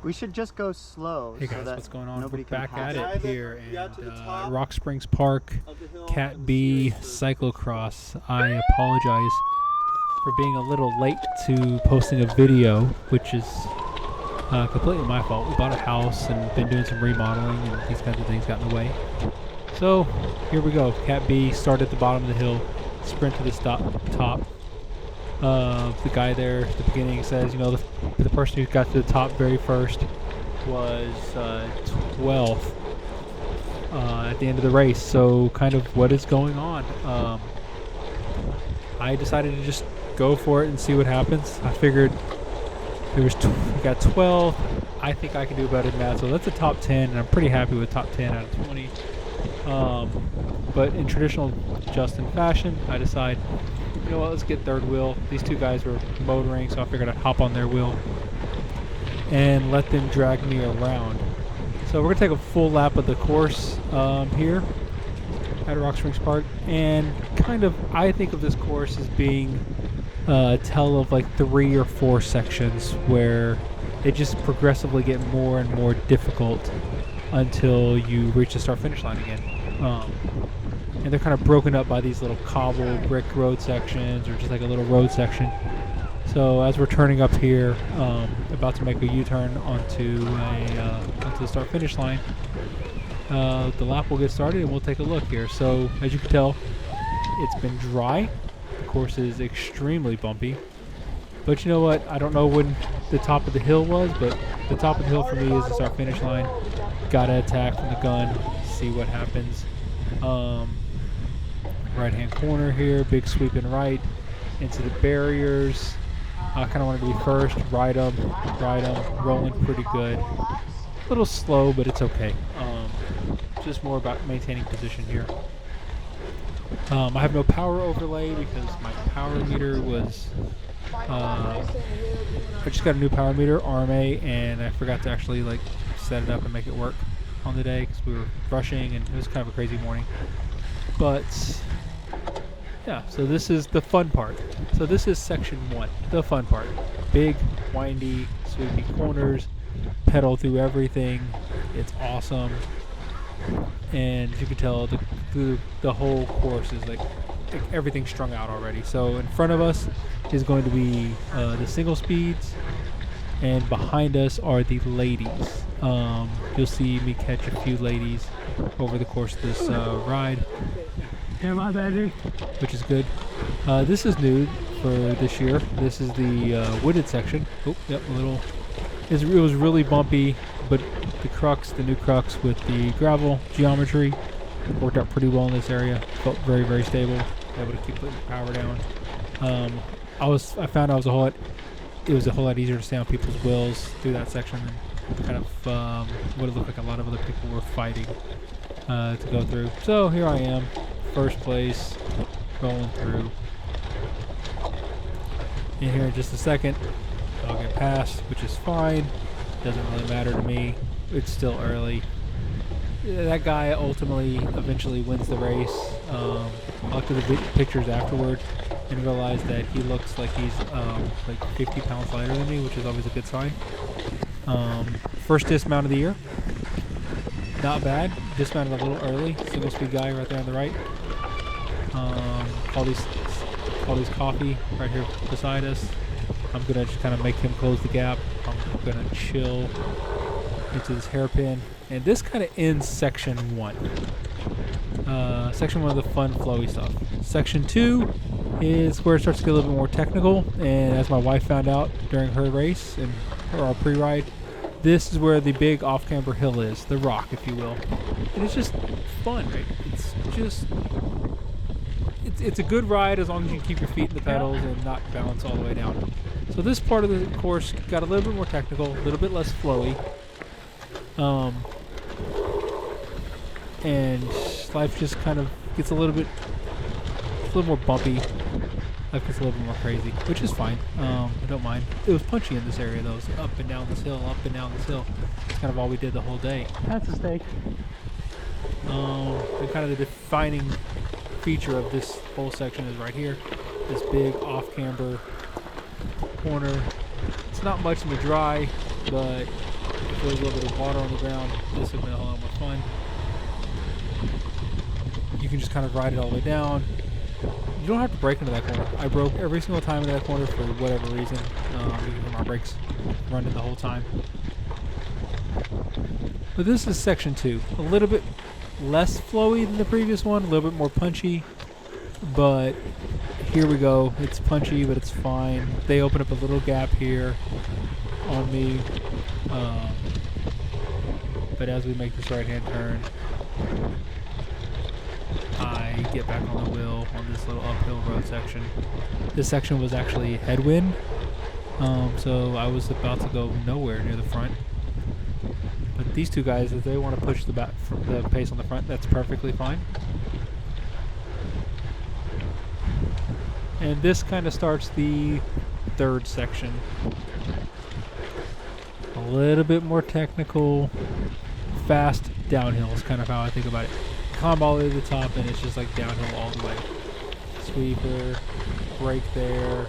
We should just go slow. Hey so guys, that what's going on? We're nobody can back pass at us. it here in Rock Springs Park, Cat B Cyclocross. I apologize for being a little late to posting a video, which is completely my fault. We bought a house and been doing some remodeling, and these kinds of things got in the way. So here we go. Cat B started at the bottom of the hill, sprint to the top. The guy there at the beginning says, you know, the person who got to the top very first was 12th at the end of the race. So kind of what is going on? I decided to just go for it and see what happens. I figured we got 12. I think I can do better than that. So that's a top 10, and I'm pretty happy with top 10 out of 20. But in traditional Justin fashion, I decide, you know what, let's get third wheel. These two guys were motoring, so I figured I'd hop on their wheel and let them drag me around. So we're going to take a full lap of the course here at Rock Springs Park. And kind of, I think of this course as being a tell of like 3 or 4 sections where they just progressively get more and more difficult until you reach the start-finish line again. And they're kind of broken up by these little cobble brick road sections, or just like a little road section. So as we're turning up here, about to make a U-turn onto the start-finish line, the lap will get started and we'll take a look here. So as you can tell, it's been dry. The course is extremely bumpy. But you know what? I don't know when the top of the hill was, but the top of the hill for me is the start-finish line. Gotta attack from the gun, see what happens. Right-hand corner here, big sweeping right into the barriers. I kind of wanted to be first, ride them, rolling pretty good. A little slow, but it's okay. Just more about maintaining position here. I have no power overlay because my power meter was... I just got a new power meter, RMA, and I forgot to actually like set it up and make it work on the day because we were rushing and it was kind of a crazy morning. But yeah, so this is the fun part. So this is section 1, the fun part. Big, windy, sweepy corners, pedal through everything. It's awesome. And as you can tell, the whole course is like everything's strung out already. So in front of us is going to be the single speeds, and behind us are the ladies. You'll see me catch a few ladies over the course of this ride, which is good. This is new for this year. This is the wooded section. Oh, yep, a little. It was really bumpy, but the new crux with the gravel geometry worked out pretty well in this area. Felt very, very stable. Able to keep putting the power down. I found it was a whole lot easier to stay on people's wheels through that section than kind of what it looked like a lot of other people were fighting to go through. So here I am, first place, rolling through. And here in just a second, I'll get past, which is fine. Doesn't really matter to me. It's still early. That guy eventually wins the race. I looked at the pictures afterward and realized that he looks like he's like 50 pounds lighter than me, which is always a good sign. First dismount of the year. Not bad. Dismounted a little early. Single speed guy right there on the right. All these coffee right here beside us. I'm gonna just kind of make him close the gap. I'm gonna chill into this hairpin, and this kind of ends section 1. Section 1 of the fun, flowy stuff. Section 2 is where it starts to get a little bit more technical, and as my wife found out during her race and our pre-ride, this is where the big off-camber hill is, the rock, if you will. And it's just fun, right? It's a good ride as long as you can keep your feet in the pedals and not bounce all the way down. So this part of the course got a little bit more technical, a little bit less flowy. And life just kind of gets a little more bumpy. Life gets a little bit more crazy, which is fine. I don't mind. It was punchy in this area though, so up and down this hill, up and down this hill. That's kind of all we did the whole day. That's a steak. And kind of the defining feature of this whole section is right here. This big off-camber corner. It's not much in the dry, but If there's a little bit of water on the ground, this would be a whole lot more fun. You can just kind of ride it all the way down. You don't have to brake into that corner. I broke every single time into that corner for whatever reason. You can hear my brakes running the whole time. But this is section 2. A little bit less flowy than the previous one, a little bit more punchy. But here we go. It's punchy, but it's fine. They open up a little gap here on me. But as we make this right-hand turn, I get back on the wheel on this little uphill road section. This section was actually headwind, so I was about to go nowhere near the front. But these two guys, if they want to push the pace on the front, that's perfectly fine. And this kind of starts the third section. A little bit more technical, fast downhill is kind of how I think about it. Climb all the way to the top and it's just like downhill all the way. Sweeper, brake there,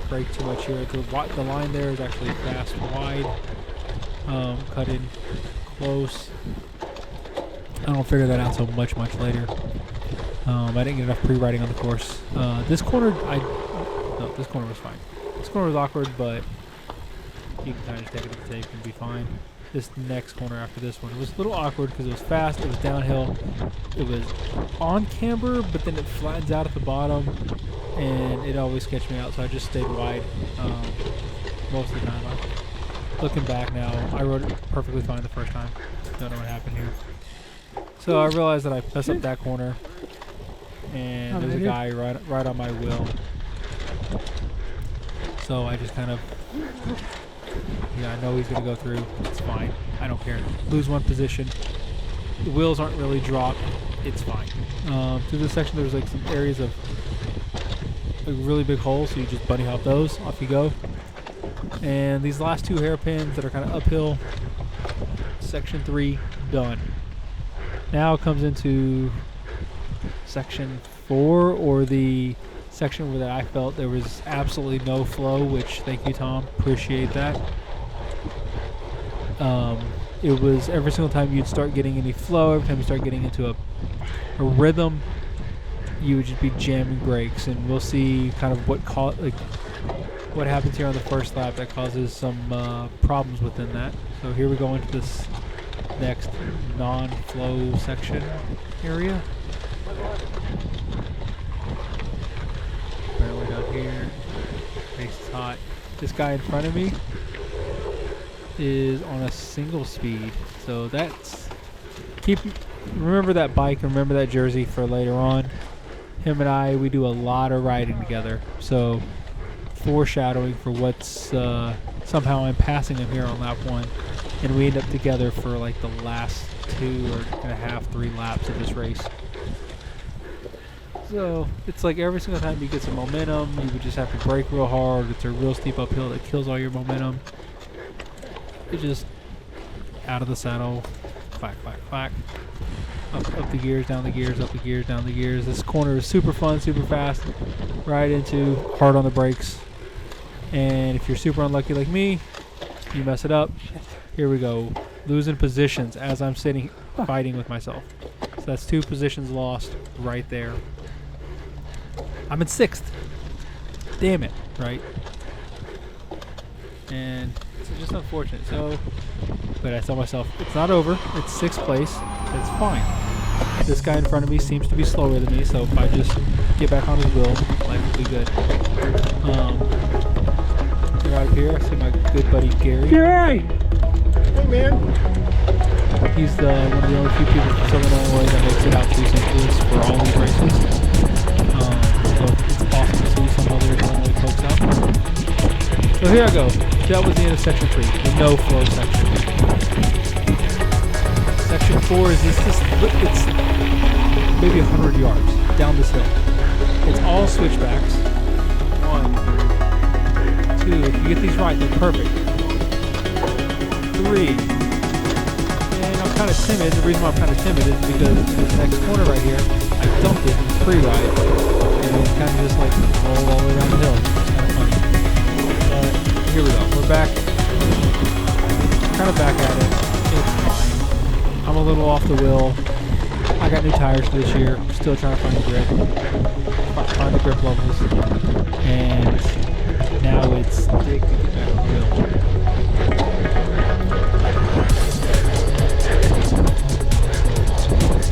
brake too much here. The line there is actually fast wide. Cut in close. I don't figure that out until much later. I didn't get enough pre-riding on the course. This corner, no, this corner was fine. This corner was awkward, but you can kind of take it to the tape and be fine. This next corner after this one, it was a little awkward because it was fast, it was downhill, it was on camber, but then it flattens out at the bottom, and it always sketched me out, so I just stayed wide most of the time. Looking back now, I rode it perfectly fine the first time. Don't know what happened here. So I realized that I messed up that corner, and there's a guy right on my wheel. So I just kind of, yeah, I know he's going to go through. It's fine. I don't care. Lose one position. The wheels aren't really dropped. It's fine. Through this section, there's like some areas of like really big holes, so you just bunny hop those. Off you go. And these last two hairpins that are kind of uphill, section 3, done. Now it comes into section 4, or the section where I felt there was absolutely no flow, which thank you, Tom, appreciate that. It was every single time you'd start getting any flow, every time you start getting into a rhythm, you would just be jamming brakes, and we'll see kind of what happens here on the first lap that causes some problems within that. So here we go into this next non-flow section area. Barely down here. Pace is hot. This guy in front of me is on a single speed, so that's remember that bike, remember that jersey for later on. Him and we do a lot of riding together, so foreshadowing for what's somehow I'm passing him here on lap 1, and we end up together for like the last 2.5, 3 laps of this race. So it's like every single time you get some momentum, you would just have to brake real hard. It's a real steep uphill that kills all your momentum. It's just out of the saddle, clack, clack, clack. Up the gears, down the gears, up the gears, down the gears. This corner is super fun, super fast. Right into, hard on the brakes. And if you're super unlucky like me, you mess it up. Here we go. Losing positions as I'm sitting fighting with myself. So that's 2 positions lost right there. I'm in 6th. Damn it, right? And it's just unfortunate. So, but I tell myself, it's not over. It's 6th place. It's fine. This guy in front of me seems to be slower than me, so if I just get back on his wheel, life will be good. Right up here, I see my good buddy Gary. Gary! Hey, man. He's one of the only few people from Southern Illinois that makes it out to St. Louis for all these races. So it's awesome to see some other Illinois folks out. So here I go. That was the end of section 3, the no flow section. Section 4 is it's maybe 100 yards down this hill. It's all switchbacks. 1, 2, if you get these right, they're perfect. 3, and I'm kind of timid. The reason why I'm kind of timid is because this next corner right here, I dumped it in pre-ride, and it's kind of just like roll all the way around the hill. It's kind of funny. Here we go. We're back. Kind trying to back at it. It's fine. I'm a little off the wheel. I got new tires for this year. Still trying to find the grip. Find the grip levels. And now it's dig to get back on the wheel.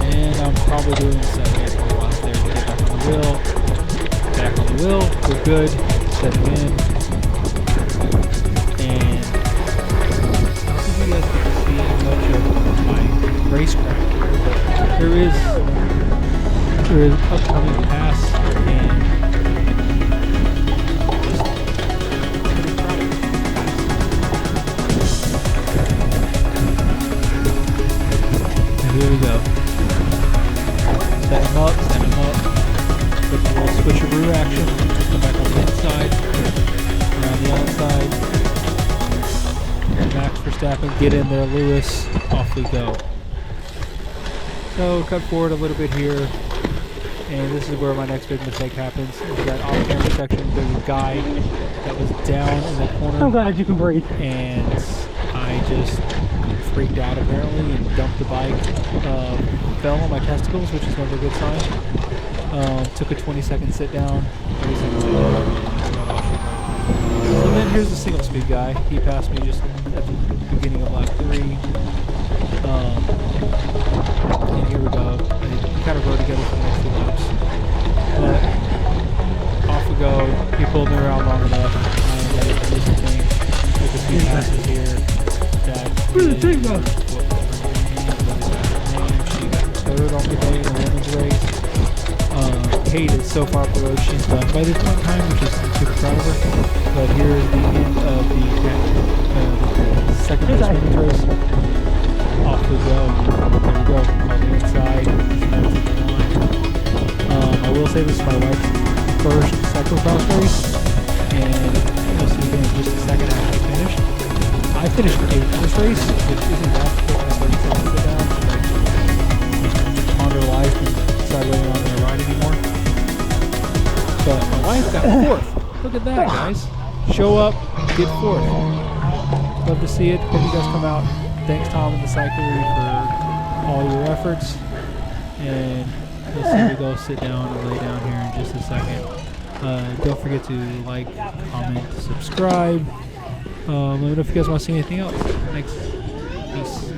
And I'm probably doing the same thing for a while there to get back on the wheel. Back on the wheel. We're good. Setting in. And I don't think you guys get to see much of my racecraft here, but there is upcoming pass and just pretty proud of it. And here we go. Set him up. Put the little switcheroo action. Come back on the inside. Around the outside. Max Verstappen, get in there, Lewis. Off we go. So cut forward a little bit here, and this is where my next big mistake happens. Is that off-camera section, there's a guy that was down in the corner. I'm glad you can breathe. And I just freaked out apparently and dumped the bike. Fell on my testicles, which is never a good sign. Took a 20-second sit down. 30 seconds sit down. So then here's the single speed guy. He passed me just at the beginning of lap 3. And here we go. They kind of rode together for the next few laps. But off we go. He pulled me around long enough. I ended up doing some things. Took a few passes here. Where'd the thing go? She got third on the day in the women's race. Kate is so far below. She's done by this one time, which is I'm super proud of her. But here is the end of the second race women's race. Off we go. There we go. On the inside. I will say this is my wife's first cyclocross race, and you'll see in just a second after I finished. I finished 8th in this race, which isn't that quick. I started to sit down and ponder life and decide whether or not I'm going to ride anymore. But my wife got 4th. Look at that, guys. Show up, get 4th. Love to see it. Hope you guys come out. Thanks, Tom and the Cyclery, for all your efforts. And we'll see we go sit down and lay down here in just a second. Don't forget to like, comment, subscribe. Let me know if you guys want to see anything else. Thanks. Peace.